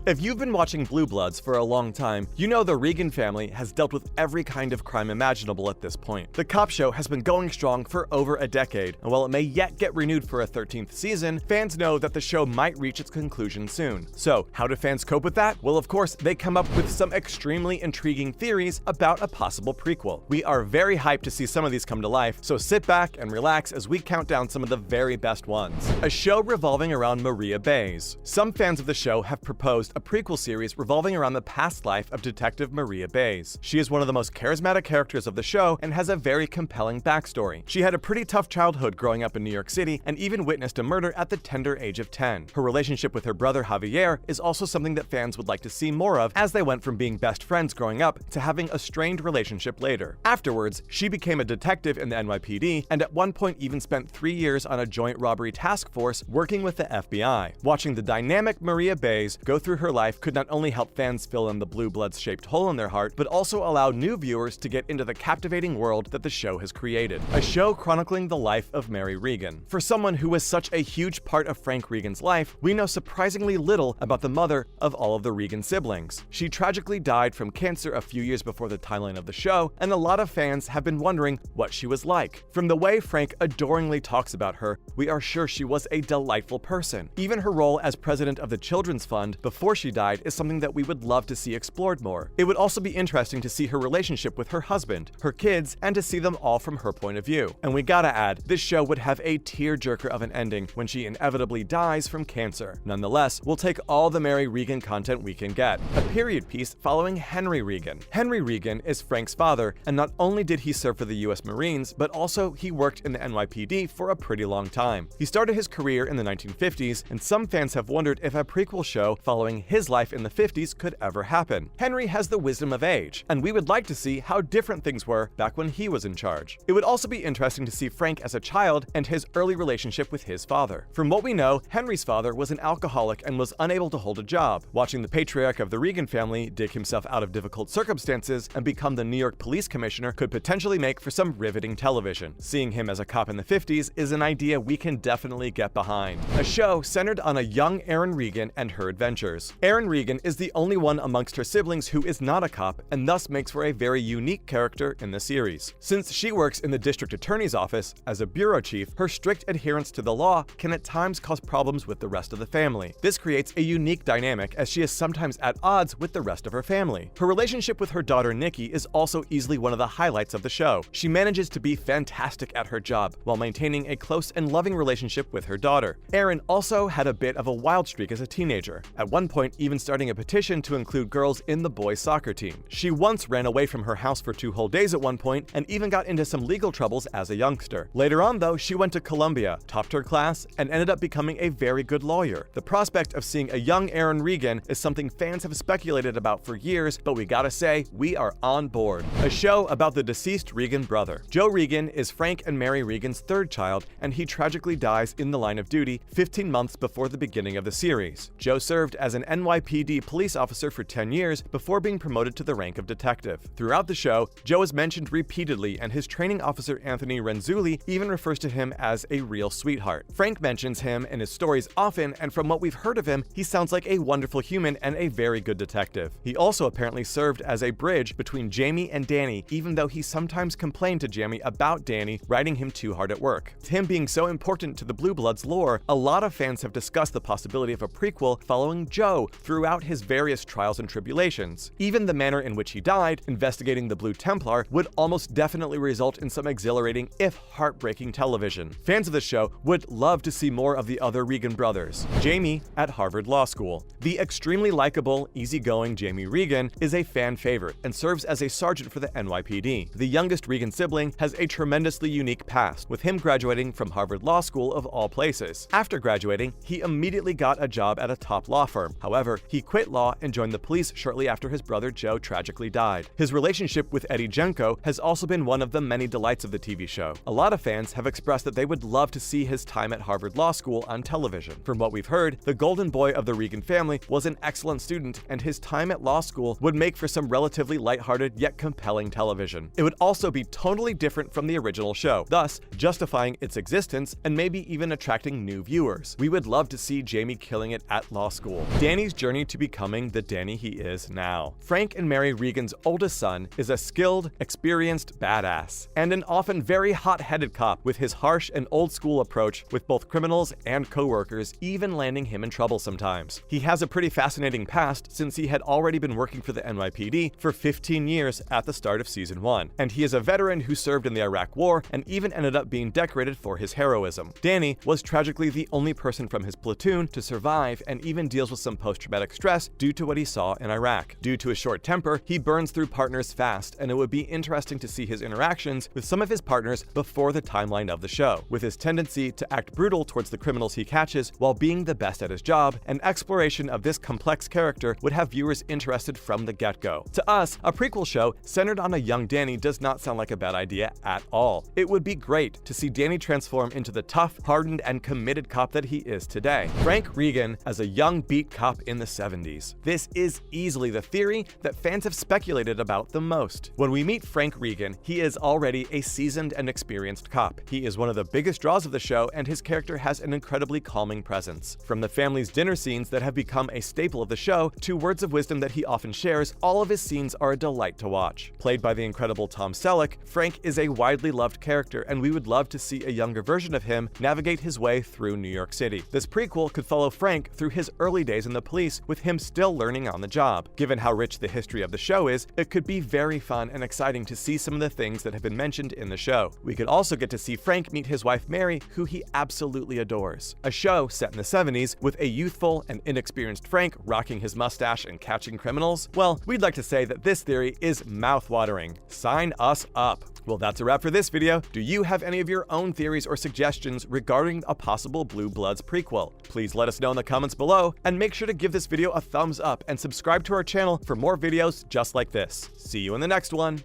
If you've been watching Blue Bloods for a long time, you know the Reagan family has dealt with every kind of crime imaginable at this point. The cop show has been going strong for over a decade, and while it may yet get renewed for a 13th season, fans know that the show might reach its conclusion soon. So, how do fans cope with that? Well, of course, they come up with some extremely intriguing theories about a possible prequel. We are very hyped to see some of these come to life, so sit back and relax as we count down some of the very best ones. A show revolving around Maria Bays. Some fans of the show have proposed a prequel series revolving around the past life of Detective Maria Bays. She is one of the most charismatic characters of the show and has a very compelling backstory. She had a pretty tough childhood growing up in New York City and even witnessed a murder at the tender age of 10. Her relationship with her brother Javier is also something that fans would like to see more of, as they went from being best friends growing up to having a strained relationship later. Afterwards, she became a detective in the NYPD and at one point even spent 3 years on a joint robbery task force working with the FBI. Watching the dynamic Maria Bays go through her life could not only help fans fill in the Blue Bloods-shaped hole in their heart, but also allow new viewers to get into the captivating world that the show has created. A show chronicling the life of Mary Reagan. For someone who was such a huge part of Frank Reagan's life, we know surprisingly little about the mother of all of the Reagan siblings. She tragically died from cancer a few years before the timeline of the show, and a lot of fans have been wondering what she was like. From the way Frank adoringly talks about her, we are sure she was a delightful person. Even her role as president of the Children's Fund before she died is something that we would love to see explored more. It would also be interesting to see her relationship with her husband, her kids, and to see them all from her point of view. And we gotta add, this show would have a tearjerker of an ending when she inevitably dies from cancer. Nonetheless, we'll take all the Mary Reagan content we can get. A period piece following Henry Reagan. Henry Reagan is Frank's father, and not only did he serve for the US Marines, but also he worked in the NYPD for a pretty long time. He started his career in the 1950s, and some fans have wondered if a prequel show following his life in the 50s could ever happen. Henry has the wisdom of age, and we would like to see how different things were back when he was in charge. It would also be interesting to see Frank as a child and his early relationship with his father. From what we know, Henry's father was an alcoholic and was unable to hold a job. Watching the patriarch of the Reagan family dig himself out of difficult circumstances and become the New York police commissioner could potentially make for some riveting television. Seeing him as a cop in the 50s is an idea we can definitely get behind. A show centered on a young Erin Reagan and her adventures. Erin Reagan is the only one amongst her siblings who is not a cop and thus makes for a very unique character in the series. Since she works in the district attorney's office as a bureau chief, her strict adherence to the law can at times cause problems with the rest of the family. This creates a unique dynamic as she is sometimes at odds with the rest of her family. Her relationship with her daughter Nikki is also easily one of the highlights of the show. She manages to be fantastic at her job while maintaining a close and loving relationship with her daughter. Erin also had a bit of a wild streak as a teenager, at one point even starting a petition to include girls in the boys' soccer team. She once ran away from her house for 2 whole days at one point and even got into some legal troubles as a youngster. Later on though, she went to Columbia, topped her class, and ended up becoming a very good lawyer. The prospect of seeing a young Erin Reagan is something fans have speculated about for years, but we gotta say, we are on board. A show about the deceased Reagan brother. Joe Reagan is Frank and Mary Reagan's 3rd child, and he tragically dies in the line of duty 15 months before the beginning of the series. Joe served as an NYPD police officer for 10 years before being promoted to the rank of detective. Throughout the show, Joe is mentioned repeatedly, and his training officer Anthony Renzulli even refers to him as a real sweetheart. Frank mentions him in his stories often, and from what we've heard of him, he sounds like a wonderful human and a very good detective. He also apparently served as a bridge between Jamie and Danny, even though he sometimes complained to Jamie about Danny riding him too hard at work. With him being so important to the Blue Bloods lore, a lot of fans have discussed the possibility of a prequel following Joe throughout his various trials and tribulations. Even the manner in which he died, investigating the Blue Templar, would almost definitely result in some exhilarating, if heartbreaking television. Fans of the show would love to see more of the other Reagan brothers. Jamie at Harvard Law School. The extremely likable, easygoing Jamie Reagan is a fan favorite and serves as a sergeant for the NYPD. The youngest Reagan sibling has a tremendously unique past, with him graduating from Harvard Law School of all places. After graduating, he immediately got a job at a top law firm. However, he quit law and joined the police shortly after his brother Joe tragically died. His relationship with Eddie Jenko has also been one of the many delights of the TV show. A lot of fans have expressed that they would love to see his time at Harvard Law School on television. From what we've heard, the golden boy of the Reagan family was an excellent student, and his time at law school would make for some relatively lighthearted yet compelling television. It would also be totally different from the original show, thus justifying its existence and maybe even attracting new viewers. We would love to see Jamie killing it at law school. Danny Danny's journey to becoming the Danny he is now. Frank and Mary Reagan's oldest son is a skilled, experienced badass, and an often very hot-headed cop with his harsh and old-school approach with both criminals and co-workers, even landing him in trouble sometimes. He has a pretty fascinating past since he had already been working for the NYPD for 15 years at the start of Season 1, and he is a veteran who served in the Iraq War and even ended up being decorated for his heroism. Danny was tragically the only person from his platoon to survive and even deals with some post-traumatic stress due to what he saw in Iraq. Due to his short temper, he burns through partners fast, and it would be interesting to see his interactions with some of his partners before the timeline of the show. With his tendency to act brutal towards the criminals he catches while being the best at his job, an exploration of this complex character would have viewers interested from the get-go. To us, a prequel show centered on a young Danny does not sound like a bad idea at all. It would be great to see Danny transform into the tough, hardened, and committed cop that he is today. Frank Reagan as a young beat cop in the 70s. This is easily the theory that fans have speculated about the most. When we meet Frank Reagan, he is already a seasoned and experienced cop. He is one of the biggest draws of the show, and his character has an incredibly calming presence. From the family's dinner scenes that have become a staple of the show to words of wisdom that he often shares, all of his scenes are a delight to watch. Played by the incredible Tom Selleck, Frank is a widely loved character, and we would love to see a younger version of him navigate his way through New York City. This prequel could follow Frank through his early days in the police, with him still learning on the job. Given how rich the history of the show is, it could be very fun and exciting to see some of the things that have been mentioned in the show. We could also get to see Frank meet his wife Mary, who he absolutely adores. A show set in the 70s with a youthful and inexperienced Frank rocking his mustache and catching criminals? Well, we'd like to say that this theory is mouth-watering. Sign us up! Well, that's a wrap for this video. Do you have any of your own theories or suggestions regarding a possible Blue Bloods prequel? Please let us know in the comments below, and make sure to give this video a thumbs up and subscribe to our channel for more videos just like this. See you in the next one!